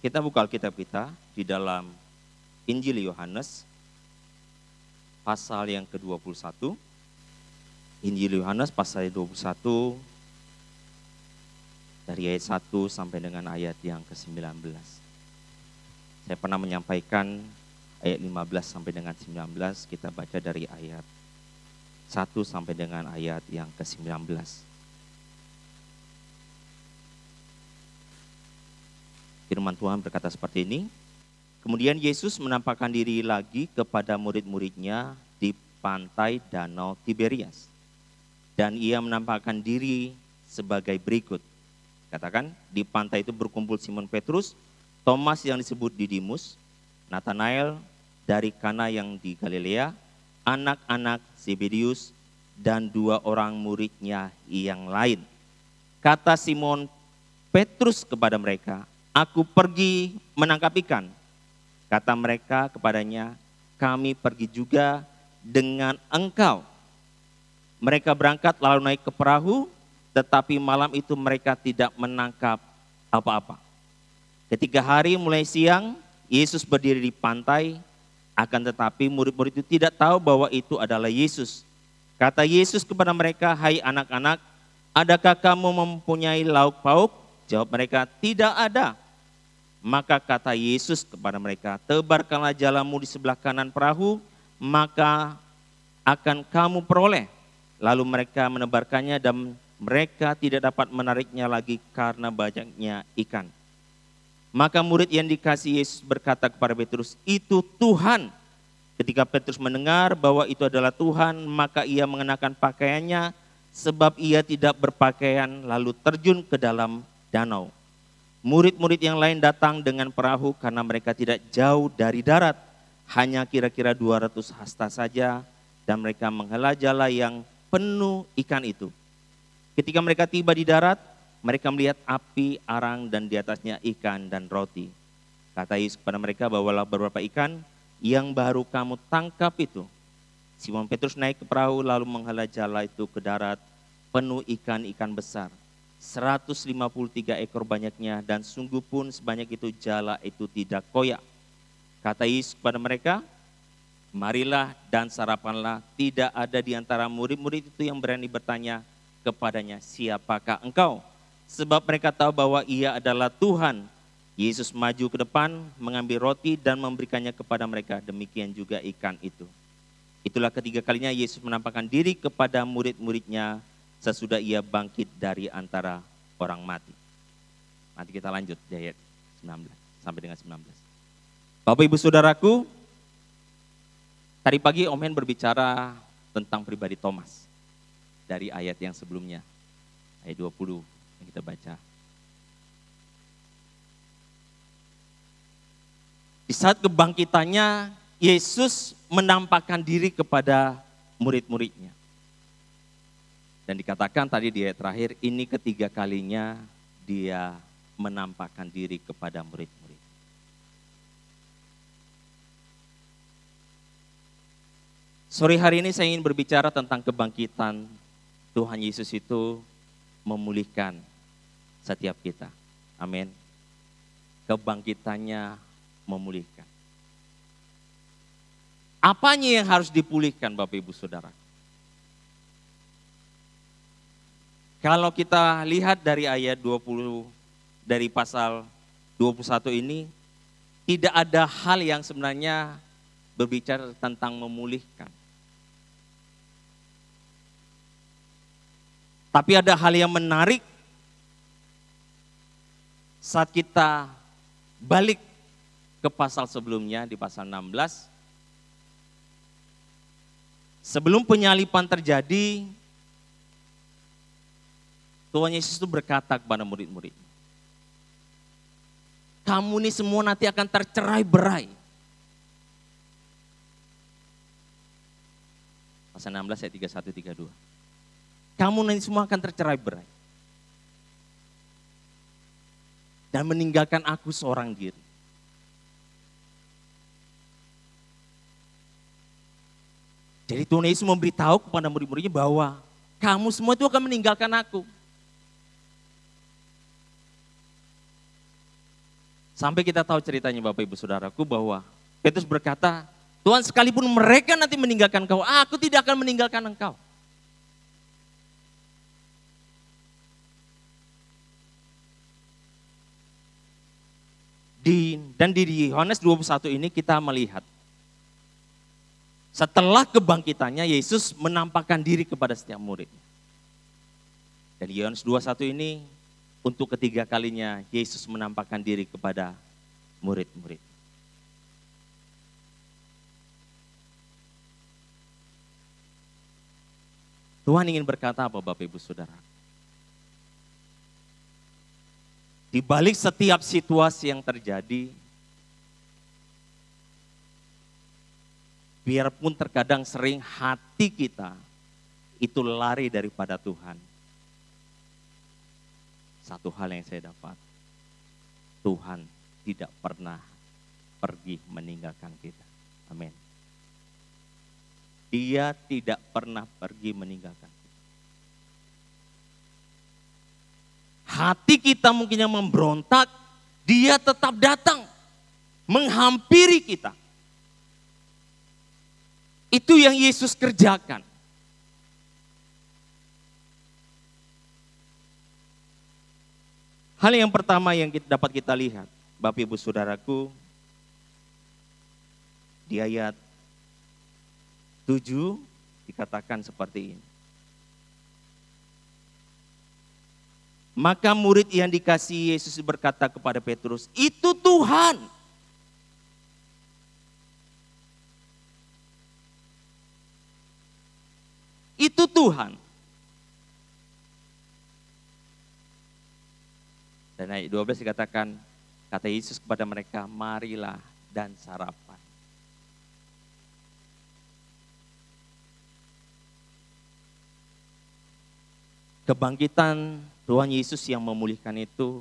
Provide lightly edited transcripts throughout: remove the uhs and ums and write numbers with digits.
Kita buka Alkitab kita di dalam Injil Yohanes pasal yang ke-21. Injil Yohanes pasal 21 dari ayat 1 sampai dengan ayat yang ke-19. Saya pernah menyampaikan ayat 15 sampai dengan 19, kita baca dari ayat 1 sampai dengan ayat yang ke-19. Firman Tuhan berkata seperti ini. Kemudian Yesus menampakkan diri lagi kepada murid-muridnya di pantai Danau Tiberias. Dan ia menampakkan diri sebagai berikut. Katakan, di pantai itu berkumpul Simon Petrus, Thomas yang disebut Didimus, Nathanael dari Kana yang di Galilea, anak-anak Zebedius, dan 2 orang muridnya yang lain. Kata Simon Petrus kepada mereka, "Aku pergi menangkap ikan." Kata mereka kepadanya, "Kami pergi juga dengan engkau." Mereka berangkat lalu naik ke perahu, tetapi malam itu mereka tidak menangkap apa-apa. Ketika hari mulai siang, Yesus berdiri di pantai, akan tetapi murid-murid itu tidak tahu bahwa itu adalah Yesus. Kata Yesus kepada mereka, "Hai anak-anak, adakah kamu mempunyai lauk pauk?" Jawab mereka, "Tidak ada." Maka kata Yesus kepada mereka, "Tebarkanlah jalamu di sebelah kanan perahu, maka akan kamu peroleh." Lalu mereka menebarkannya dan mereka tidak dapat menariknya lagi karena banyaknya ikan. Maka murid yang dikasihi Yesus berkata kepada Petrus, "Itu Tuhan." Ketika Petrus mendengar bahwa itu adalah Tuhan, maka ia mengenakan pakaiannya sebab ia tidak berpakaian, lalu terjun ke dalam danau. Murid-murid yang lain datang dengan perahu karena mereka tidak jauh dari darat, hanya kira-kira 200 hasta saja, dan mereka menghela jala yang penuh ikan itu. Ketika mereka tiba di darat, mereka melihat api arang dan di atasnya ikan dan roti. Kata Yesus kepada mereka, "Bawalah beberapa ikan yang baru kamu tangkap itu." Simon Petrus naik ke perahu lalu menghela jala itu ke darat, penuh ikan-ikan besar. 153 ekor banyaknya, dan sungguh pun sebanyak itu jala itu tidak koyak. Kata Yesus kepada mereka, "Marilah dan sarapanlah." Tidak ada di antara murid-murid itu yang berani bertanya kepadanya, "Siapakah engkau?" Sebab mereka tahu bahwa ia adalah Tuhan. Yesus maju ke depan, mengambil roti dan memberikannya kepada mereka. Demikian juga ikan itu. Itulah ketiga kalinya Yesus menampakkan diri kepada murid-muridnya sesudah ia bangkit dari antara orang mati. Nanti kita lanjut di ayat 19 sampai dengan 19. Bapak Ibu Saudaraku, tadi pagi Om Hen berbicara tentang pribadi Thomas dari ayat yang sebelumnya, ayat 20 yang kita baca. Di saat kebangkitannya, Yesus menampakkan diri kepada murid-muridnya. Dan dikatakan tadi di ayat terakhir, ini ketiga kalinya dia menampakkan diri kepada murid-murid. Sore hari ini saya ingin berbicara tentang kebangkitan Tuhan Yesus itu memulihkan setiap kita. Amin. Kebangkitannya memulihkan. Apanya yang harus dipulihkan Bapak Ibu Saudara? Kalau kita lihat dari ayat 20, dari pasal 21 ini, tidak ada hal yang sebenarnya berbicara tentang memulihkan. Tapi ada hal yang menarik saat kita balik ke pasal sebelumnya di pasal 16. Sebelum penyaliban terjadi, Tuhan Yesus itu berkata kepada murid-murid, "Kamu ini semua nanti akan tercerai-berai." Pasal 16 ayat 31-32. Kamu nanti semua akan tercerai-berai dan meninggalkan aku seorang diri. Jadi Tuhan Yesus memberitahu kepada murid-muridnya bahwa kamu semua itu akan meninggalkan aku. Sampai kita tahu ceritanya Bapak Ibu Saudaraku bahwa Petrus berkata, Tuhan sekalipun mereka nanti meninggalkan kau, aku tidak akan meninggalkan engkau. Dan di Yohanes 21 ini kita melihat, setelah kebangkitannya Yesus menampakkan diri kepada setiap muridnya. Dan di Yohanes 21 ini untuk ketiga kalinya Yesus menampakkan diri kepada murid-murid. Tuhan ingin berkata apa Bapak Ibu Saudara? Di balik setiap situasi yang terjadi, biarpun terkadang sering hati kita itu lari daripada Tuhan. Satu hal yang saya dapat, Tuhan tidak pernah pergi meninggalkan kita. Amin. Dia tidak pernah pergi meninggalkan kita. Hati kita mungkin yang memberontak, dia tetap datang menghampiri kita. Itu yang Yesus kerjakan. Hal yang pertama yang dapat kita lihat, Bapak Ibu Saudaraku, di ayat 7 dikatakan seperti ini. Maka murid yang dikasihi Yesus berkata kepada Petrus, itu Tuhan. Itu Tuhan. Dan ayat 12 dikatakan, kata Yesus kepada mereka, marilah dan sarapan. Kebangkitan Tuhan Yesus yang memulihkan itu,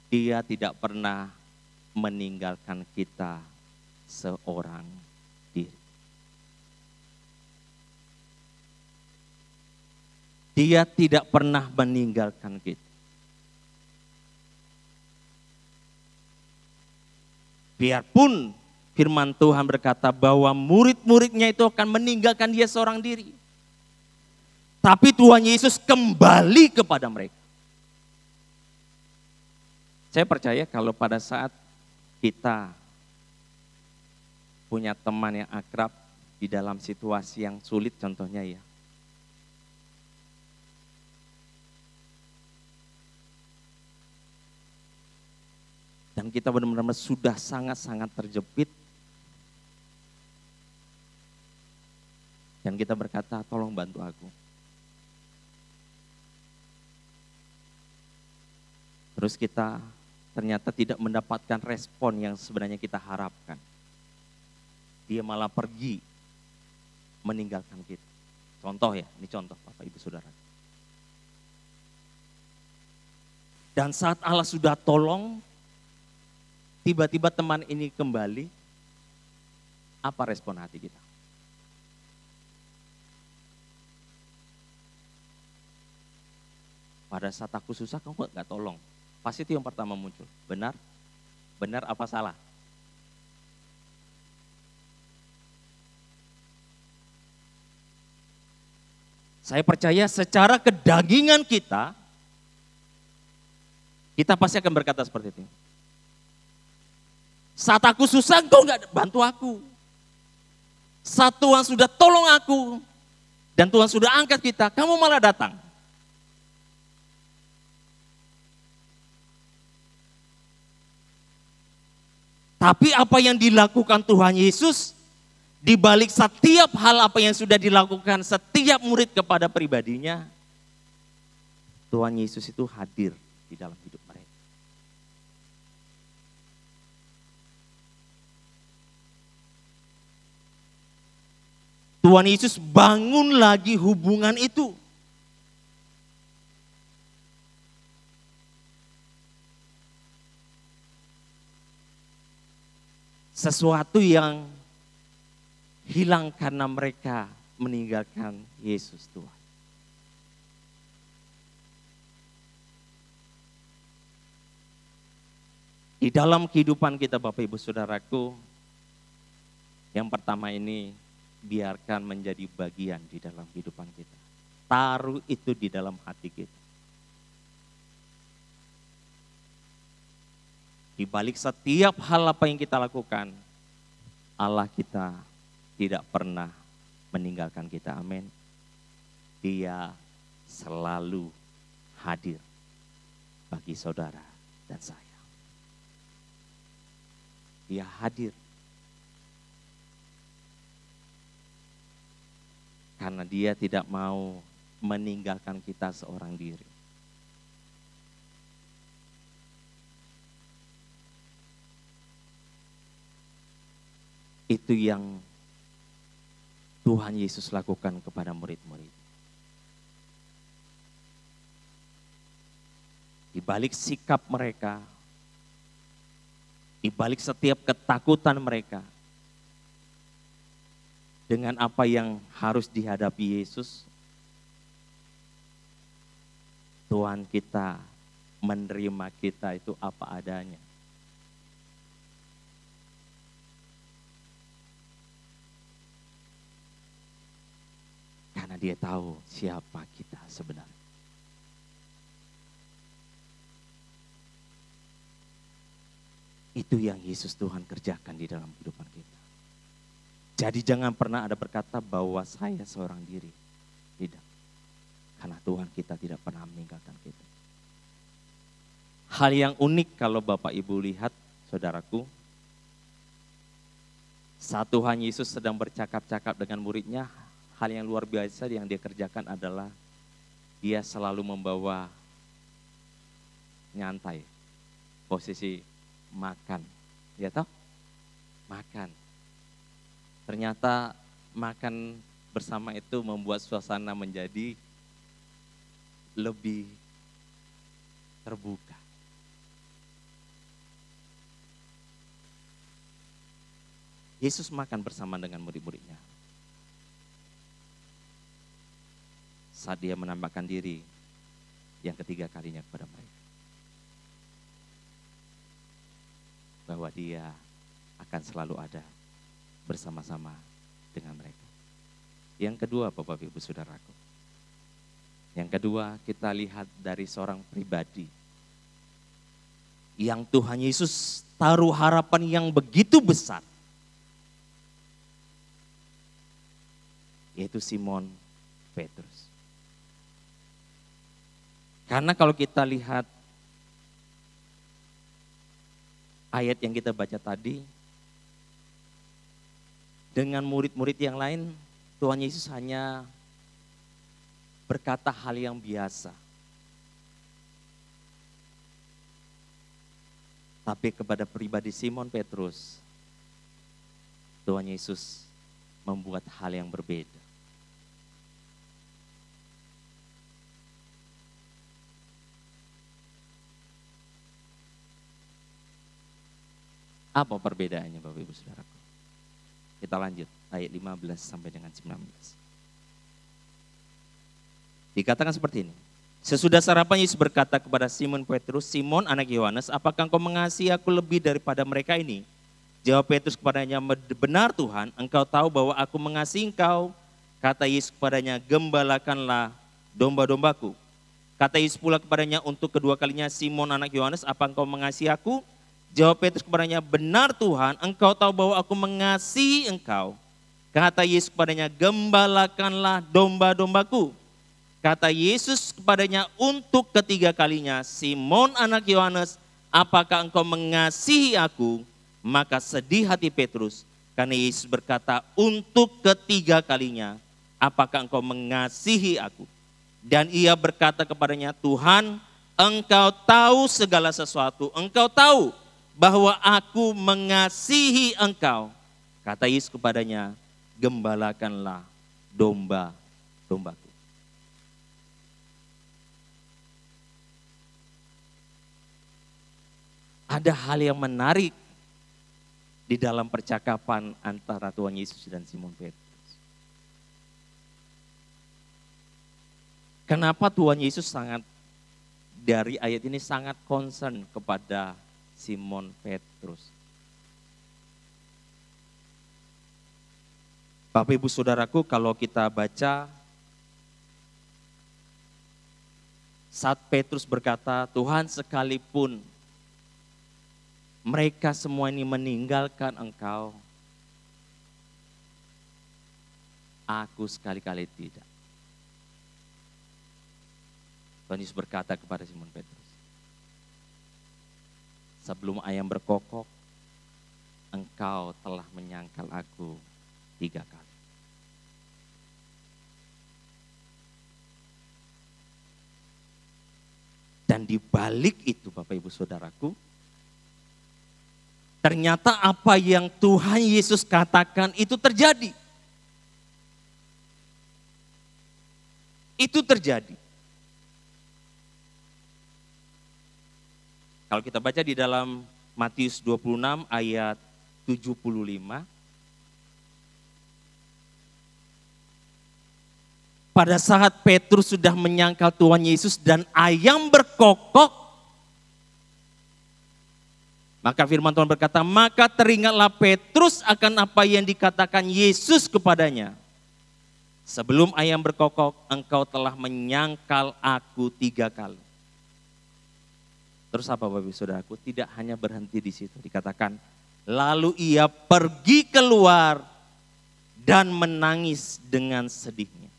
Dia tidak pernah meninggalkan kita seorang diri. Dia tidak pernah meninggalkan kita. Biarpun firman Tuhan berkata bahwa murid-muridnya itu akan meninggalkan dia seorang diri. Tapi Tuhan Yesus kembali kepada mereka. Saya percaya kalau pada saat kita punya teman yang akrab di dalam situasi yang sulit contohnya ya. Dan kita benar-benar sudah sangat-sangat terjepit. Dan kita berkata, tolong bantu aku. Terus kita ternyata tidak mendapatkan respon yang sebenarnya kita harapkan. Dia malah pergi meninggalkan kita. Contoh ya, ini contoh Bapak Ibu Saudara. Dan saat Allah sudah tolong, tiba-tiba teman ini kembali, apa respon hati kita? Pada saat aku susah, kamu gak tolong. Pasti itu yang pertama muncul. Benar? Benar apa salah? Saya percaya secara kedagingan kita pasti akan berkata seperti itu. Saat aku susah, engkau gak bantu aku. Saat Tuhan sudah tolong aku, dan Tuhan sudah angkat kita, kamu malah datang. Tapi apa yang dilakukan Tuhan Yesus, di balik setiap hal apa yang sudah dilakukan setiap murid kepada pribadinya, Tuhan Yesus itu hadir di dalam hidup mereka. Tuhan Yesus bangun lagi hubungan itu. Sesuatu yang hilang karena mereka meninggalkan Yesus Tuhan. Di dalam kehidupan kita Bapak Ibu Saudaraku, yang pertama ini biarkan menjadi bagian di dalam kehidupan kita. Taruh itu di dalam hati kita. Di balik setiap hal apa yang kita lakukan, Allah kita tidak pernah meninggalkan kita. Amin. Dia selalu hadir bagi saudara dan saya. Dia hadir. Karena dia tidak mau meninggalkan kita seorang diri. Itu yang Tuhan Yesus lakukan kepada murid-murid. Di balik sikap mereka, di balik setiap ketakutan mereka, dengan apa yang harus dihadapi Yesus, Tuhan kita menerima kita itu apa adanya. Karena dia tahu siapa kita sebenarnya. Itu yang Yesus Tuhan kerjakan di dalam kehidupan kita. Jadi jangan pernah ada berkata bahwa saya seorang diri. Tidak. Karena Tuhan kita tidak pernah meninggalkan kita. Hal yang unik kalau Bapak Ibu lihat, saudaraku, saat Tuhan Yesus sedang bercakap-cakap dengan muridnya, hal yang luar biasa yang dia kerjakan adalah dia selalu membawa nyantai, posisi makan. Ya toh? Makan. Ternyata makan bersama itu membuat suasana menjadi lebih terbuka. Yesus makan bersama dengan murid-muridnya. Saat dia menampakkan diri yang ketiga kalinya kepada mereka. Bahwa dia akan selalu ada bersama-sama dengan mereka. Yang kedua Bapak Ibu Saudaraku. Yang kedua kita lihat dari seorang pribadi. Yang Tuhan Yesus taruh harapan yang begitu besar. Yaitu Simon Petrus. Karena kalau kita lihat ayat yang kita baca tadi, dengan murid-murid yang lain, Tuhan Yesus hanya berkata hal yang biasa. Tapi kepada pribadi Simon Petrus, Tuhan Yesus membuat hal yang berbeda. Apa perbedaannya Bapak Ibu Saudaraku? Kita lanjut ayat 15 sampai dengan 19. Dikatakan seperti ini. Sesudah sarapan Yesus berkata kepada Simon Petrus, Simon anak Yohanes, apakah engkau mengasihi aku lebih daripada mereka ini? Jawab Petrus kepadanya, benar Tuhan, engkau tahu bahwa aku mengasihi engkau. Kata Yesus kepadanya, gembalakanlah domba-dombaku. Kata Yesus pula kepadanya untuk kedua kalinya, Simon anak Yohanes, apa engkau mengasihi aku? Jawab Petrus kepadanya, benar Tuhan, engkau tahu bahwa aku mengasihi engkau. Kata Yesus kepadanya, gembalakanlah domba-dombaku. Kata Yesus kepadanya untuk ketiga kalinya, Simon anak Yohanes, apakah engkau mengasihi aku? Maka sedih hati Petrus, karena Yesus berkata untuk ketiga kalinya, apakah engkau mengasihi aku? Dan ia berkata kepadanya, Tuhan, engkau tahu segala sesuatu, engkau tahu bahwa aku mengasihi engkau. Kata Yesus kepadanya, gembalakanlah domba-dombaku. Ada hal yang menarik di dalam percakapan antara Tuhan Yesus dan Simon Petrus. Kenapa Tuhan Yesus dari ayat ini sangat concern kepada Simon Petrus. Bapak Ibu Saudaraku, kalau kita baca saat Petrus berkata, Tuhan, sekalipun mereka semua ini meninggalkan Engkau, aku sekali-kali tidak. Tuhan Yesus berkata kepada Simon Petrus, sebelum ayam berkokok, engkau telah menyangkal aku 3 kali. Dan di balik itu Bapak Ibu Saudaraku, ternyata apa yang Tuhan Yesus katakan itu terjadi. Itu terjadi. Kalau kita baca di dalam Matius 26 ayat 75. Pada saat Petrus sudah menyangkal Tuhan Yesus dan ayam berkokok, maka firman Tuhan berkata, maka teringatlah Petrus akan apa yang dikatakan Yesus kepadanya. Sebelum ayam berkokok, engkau telah menyangkal aku 3 kali. Terus apa Bapak Ibu Saudaraku? Tidak hanya berhenti di situ. Dikatakan, lalu ia pergi keluar dan menangis dengan sedihnya.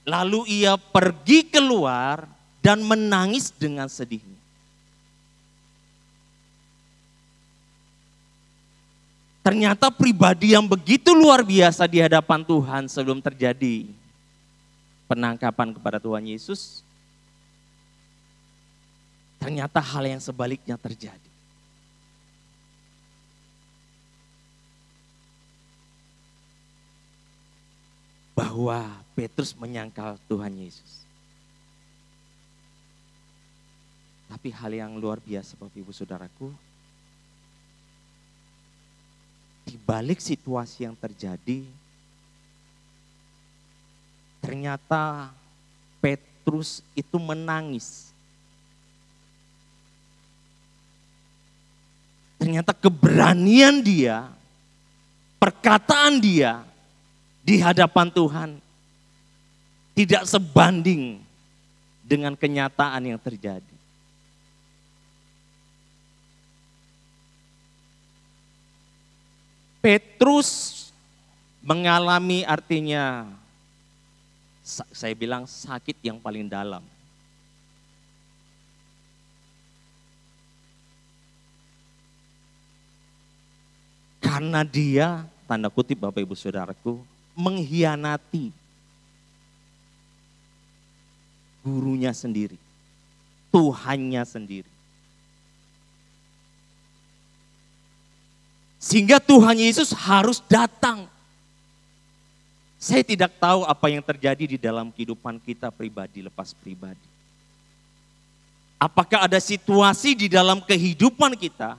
Lalu ia pergi keluar dan menangis dengan sedihnya. Ternyata pribadi yang begitu luar biasa di hadapan Tuhan sebelum terjadi penangkapan kepada Tuhan Yesus, ternyata hal yang sebaliknya terjadi. Bahwa Petrus menyangkal Tuhan Yesus. Tapi hal yang luar biasa Bapak Ibu Saudaraku, di balik situasi yang terjadi, ternyata Petrus itu menangis. Ternyata keberanian dia, perkataan dia di hadapan Tuhan tidak sebanding dengan kenyataan yang terjadi. Petrus mengalami, artinya saya bilang sakit yang paling dalam. Karena dia, tanda kutip Bapak Ibu Saudaraku, mengkhianati gurunya sendiri, Tuhannya sendiri. Sehingga Tuhan Yesus harus datang. Saya tidak tahu apa yang terjadi di dalam kehidupan kita pribadi lepas pribadi. Apakah ada situasi di dalam kehidupan kita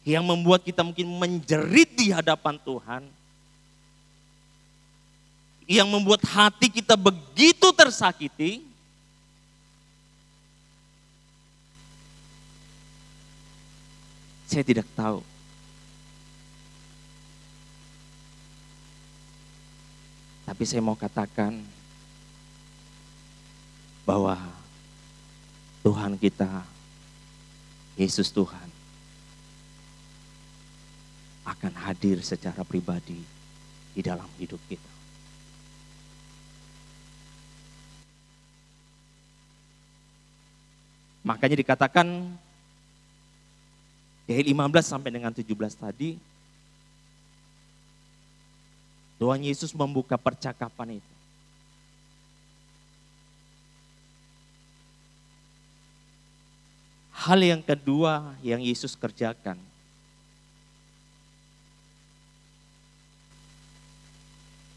yang membuat kita mungkin menjerit di hadapan Tuhan, yang membuat hati kita begitu tersakiti, saya tidak tahu. Tapi saya mau katakan bahwa Tuhan kita, Yesus Tuhan, akan hadir secara pribadi di dalam hidup kita. Makanya dikatakan dari 15 sampai dengan 17 tadi, Tuhan Yesus membuka percakapan itu. Hal yang kedua yang Yesus kerjakan,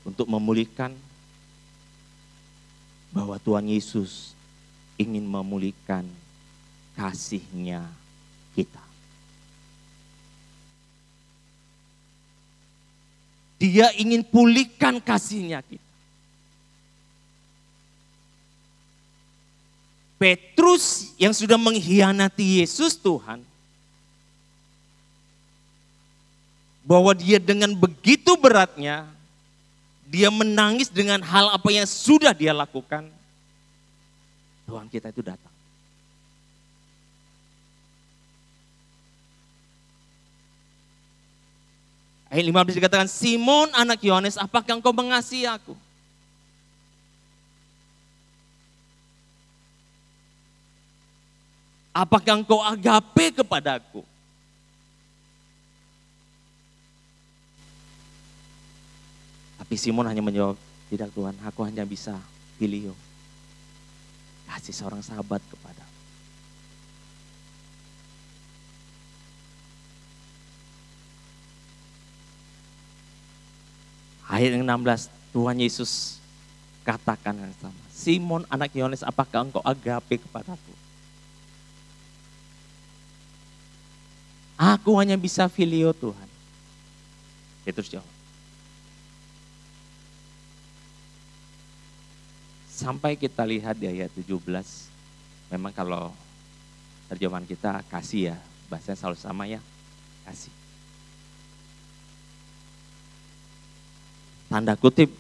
untuk memulihkan, bahwa Tuhan Yesus ingin memulihkan kasih-Nya kita. Dia ingin pulihkan kasih-Nya kita. Petrus yang sudah mengkhianati Yesus Tuhan, bahwa dia dengan begitu beratnya, dia menangis dengan hal apa yang sudah dia lakukan, Tuhan kita itu datang. Ayat 15 dikatakan, Simon anak Yohanes, apakah engkau mengasihi aku? Apakah engkau agape kepadaku? Tapi Simon hanya menjawab, tidak Tuhan, aku hanya bisa filio. Kasih seorang sahabat kepada. Ayat 16, Tuhan Yesus katakan yang sama. Simon anak Yohanes, apakah engkau agape kepadaku? Aku hanya bisa filio Tuhan. Petrus jawab. Sampai kita lihat di ayat 17, memang kalau terjemahan kita kasih ya, bahasanya selalu sama ya, kasih. Tanda kutip,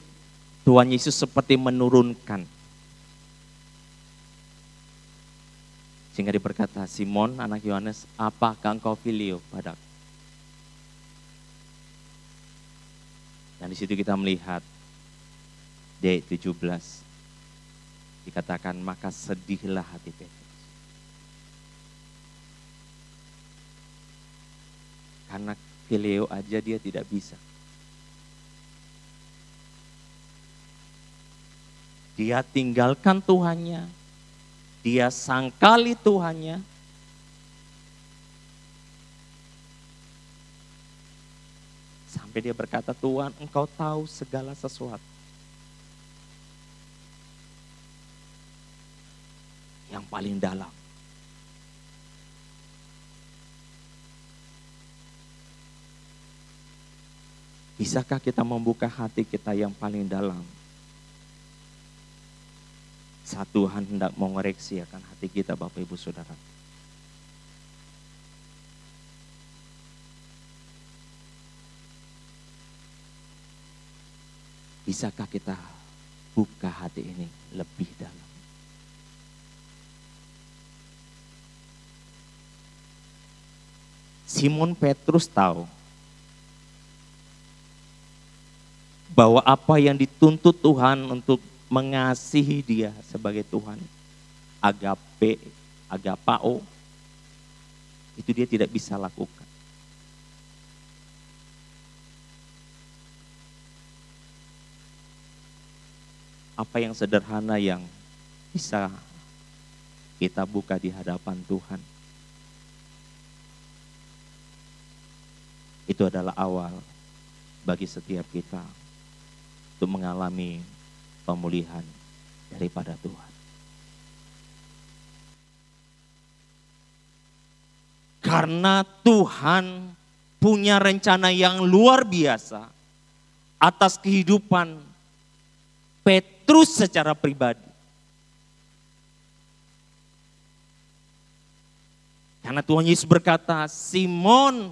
Tuhan Yesus seperti menurunkan. Sehingga dia berkata, Simon anak Yohanes, apakah engkau filio padaku? Dan di situ kita melihat di ayat 17 dikatakan, maka sedihlah hati Petrus. Karena filio aja dia tidak bisa. Dia tinggalkan Tuhannya, dia sangkali Tuhannya, sampai dia berkata, Tuhan engkau tahu segala sesuatu. Yang paling dalam. Bisakah kita membuka hati kita yang paling dalam? Saat Tuhan hendak mengoreksi akan hati kita, Bapak Ibu Saudara. Bisakah kita buka hati ini lebih dalam? Simon Petrus tahu bahwa apa yang dituntut Tuhan untuk mengasihi dia sebagai Tuhan, agape, agapao, itu dia tidak bisa lakukan. Apa yang sederhana yang bisa kita buka di hadapan Tuhan, itu adalah awal bagi setiap kita untuk mengalami pemulihan daripada Tuhan. Karena Tuhan punya rencana yang luar biasa atas kehidupan Petrus secara pribadi. Karena Tuhan Yesus berkata, Simon,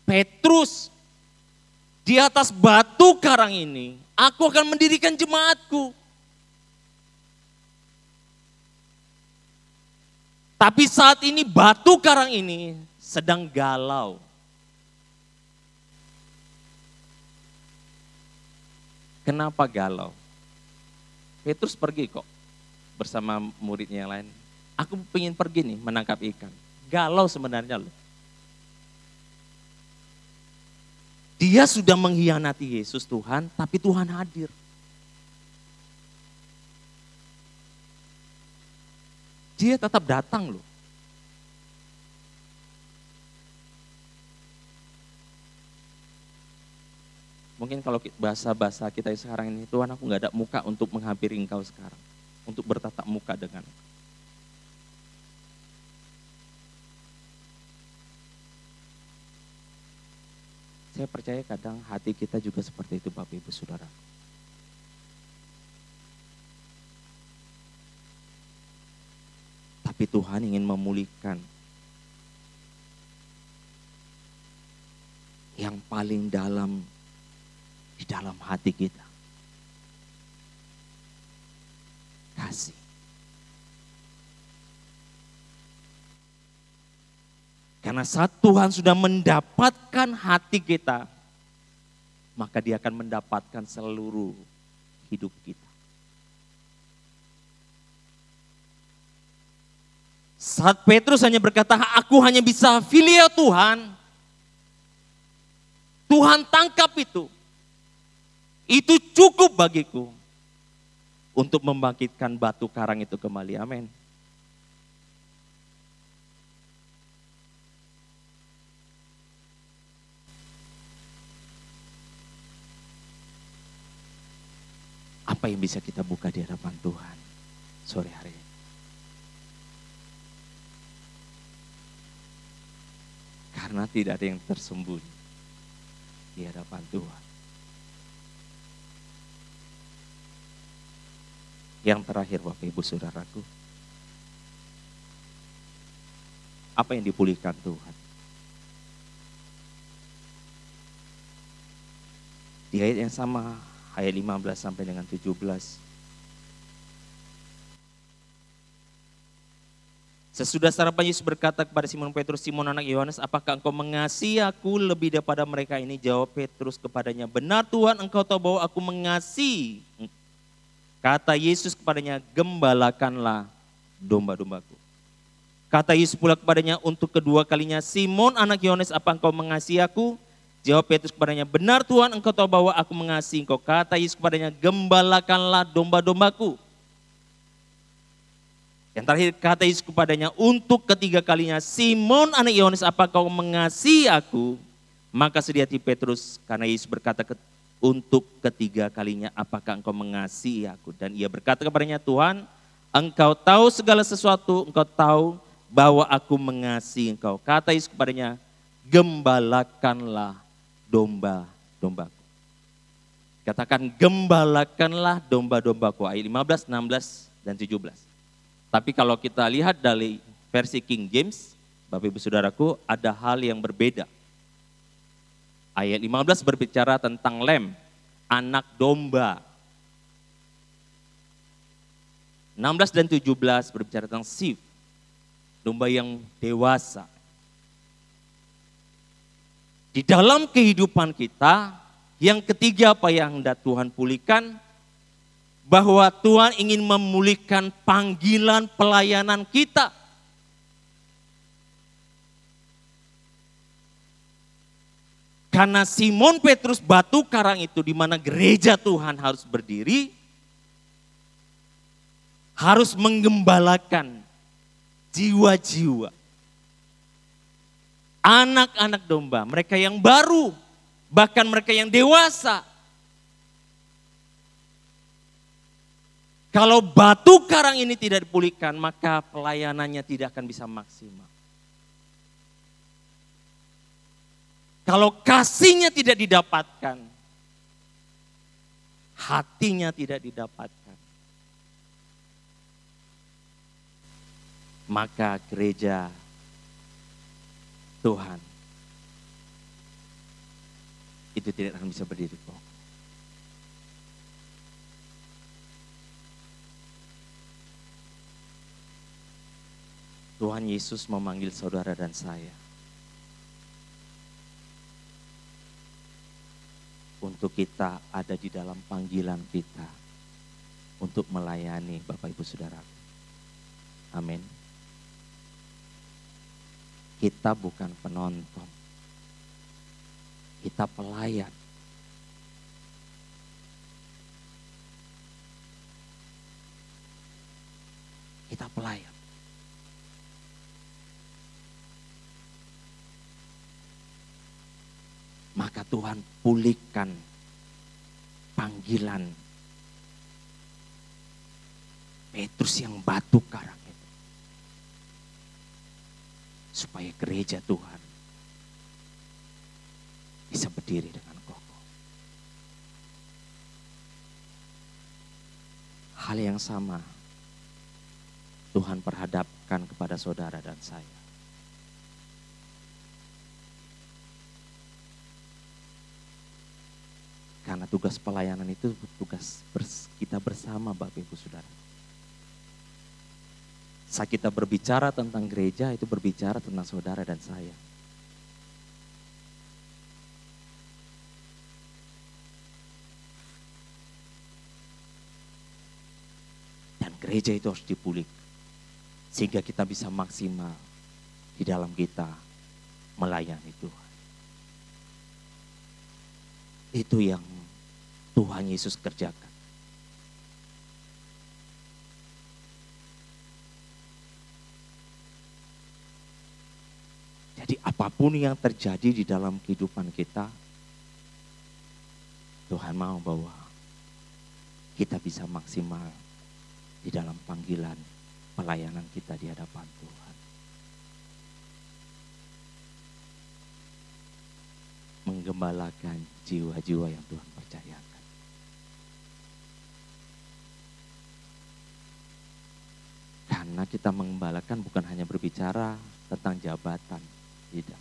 Petrus, di atas batu karang ini, aku akan mendirikan jemaatku. Tapi saat ini batu karang ini sedang galau. Kenapa galau? Petrus pergi kok bersama muridnya yang lain. Aku pengen pergi nih menangkap ikan. Galau sebenarnya loh. Dia sudah mengkhianati Yesus Tuhan, tapi Tuhan hadir. Dia tetap datang loh. Mungkin kalau bahasa kita sekarang ini, Tuhan aku gak ada muka untuk menghampiri engkau sekarang. Untuk bertatap muka dengan engkau. Saya percaya kadang hati kita juga seperti itu Bapak Ibu Saudara. Tapi Tuhan ingin memulihkan yang paling dalam di dalam hati kita. Kasih. Karena saat Tuhan sudah mendapatkan hati kita, maka Dia akan mendapatkan seluruh hidup kita. Saat Petrus hanya berkata, aku hanya bisa filia Tuhan. Tuhan tangkap itu. Itu cukup bagiku untuk membangkitkan batu karang itu kembali. Amin. Apa yang bisa kita buka di hadapan Tuhan sore hari ini? Karena tidak ada yang tersembunyi di hadapan Tuhan. Yang terakhir Bapak Ibu Saudaraku, apa yang dipulihkan Tuhan? Di ayat yang sama, ayat 15 sampai dengan 17. Sesudah sarapan Yesus berkata kepada Simon Petrus, Simon anak Yohanes, apakah engkau mengasihi aku lebih daripada mereka ini? Jawab Petrus kepadanya, benar Tuhan, engkau tahu bahwa aku mengasihi. Kata Yesus kepadanya, gembalakanlah domba-dombaku. Kata Yesus pula kepadanya untuk kedua kalinya, Simon anak Yohanes, apa engkau mengasihi aku? Jawab Petrus kepadanya, benar Tuhan, engkau tahu bahwa aku mengasihi engkau. Kata Yesus kepadanya, gembalakanlah domba-dombaku. Yang terakhir kata Yesus kepadanya untuk ketiga kalinya, Simon anak Yohanes, apa kau mengasihi aku? Maka sedih hati Petrus karena Yesus berkata untuk ketiga kalinya, apakah engkau mengasihi aku? Dan ia berkata kepadanya, Tuhan, engkau tahu segala sesuatu, engkau tahu bahwa aku mengasihi engkau. Kata Yesus kepadanya, gembalakanlah domba-dombaku. Katakan, gembalakanlah domba-dombaku. Ayat 15, 16, dan 17. Tapi kalau kita lihat dari versi King James, Bapak Ibu Saudaraku, ada hal yang berbeda. Ayat 15 berbicara tentang lamb, anak domba. 16 dan 17 berbicara tentang sheep, domba yang dewasa. Di dalam kehidupan kita, yang ketiga apa yang hendak Tuhan pulihkan? Bahwa Tuhan ingin memulihkan panggilan pelayanan kita. Karena Simon Petrus batu karang itu di mana gereja Tuhan harus berdiri, harus menggembalakan jiwa-jiwa. Anak-anak domba, mereka yang baru, bahkan mereka yang dewasa. Kalau batu karang ini tidak dipulihkan, maka pelayanannya tidak akan bisa maksimal. Kalau kasihnya tidak didapatkan, hatinya tidak didapatkan, maka gereja Tuhan itu tidak akan bisa berdiri kok. Tuhan Yesus memanggil saudara dan saya untuk kita ada di dalam panggilan kita untuk melayani Bapak Ibu Saudara. Amin. Kita bukan penonton, kita pelayan. Kita pelayan. Maka Tuhan pulihkan panggilan Petrus yang batu karang itu. Supaya gereja Tuhan bisa berdiri dengan kokoh. Hal yang sama Tuhan perhadapkan kepada saudara dan saya. Karena tugas pelayanan itu tugas kita bersama Bapak Ibu Saudara. Saat kita berbicara tentang gereja itu berbicara tentang saudara dan saya. Dan gereja itu harus dipulihkan. Sehingga kita bisa maksimal di dalam kita melayani Tuhan. Itu yang Tuhan Yesus kerjakan. Jadi apapun yang terjadi di dalam kehidupan kita, Tuhan mau bahwa kita bisa maksimal di dalam panggilan pelayanan kita di hadapan Tuhan. Menggembalakan jiwa-jiwa yang Tuhan percayakan. Karena kita mengembalakan bukan hanya berbicara tentang jabatan, tidak.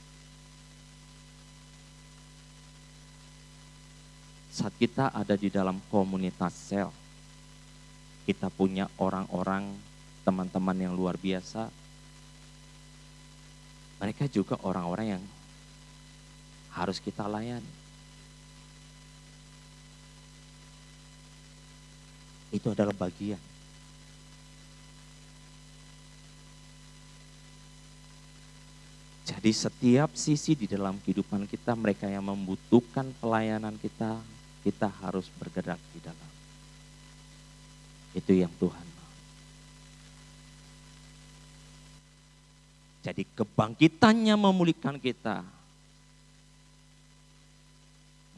Saat kita ada di dalam komunitas sel, kita punya orang-orang, teman-teman yang luar biasa. Mereka juga orang-orang yang harus kita layani. Itu adalah bagian. Jadi setiap sisi di dalam kehidupan kita, mereka yang membutuhkan pelayanan kita, kita harus bergerak di dalam. Itu yang Tuhan mau. Jadi kebangkitannya memulihkan kita.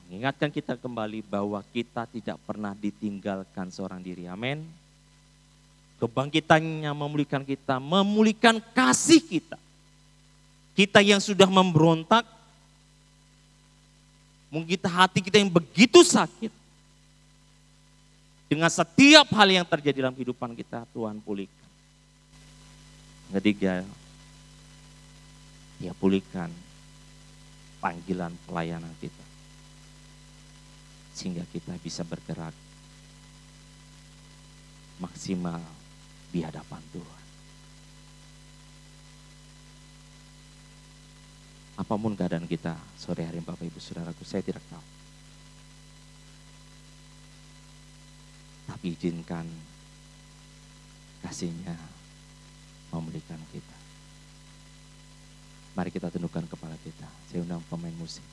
Mengingatkan kita kembali bahwa kita tidak pernah ditinggalkan seorang diri. Amin. Kebangkitannya memulihkan kita, memulihkan kasih kita. Kita yang sudah memberontak, mungkin hati kita yang begitu sakit. Dengan setiap hal yang terjadi dalam kehidupan kita, Tuhan pulihkan. Ketiga, Dia pulihkan panggilan pelayanan kita. Sehingga kita bisa bergerak maksimal di hadapan Tuhan. Apapun keadaan kita sore hari Bapak Ibu Saudaraku, saya tidak tahu. Tapi izinkan kasih-Nya memulihkan kita. Mari kita tundukkan kepala kita. Saya undang pemain musik.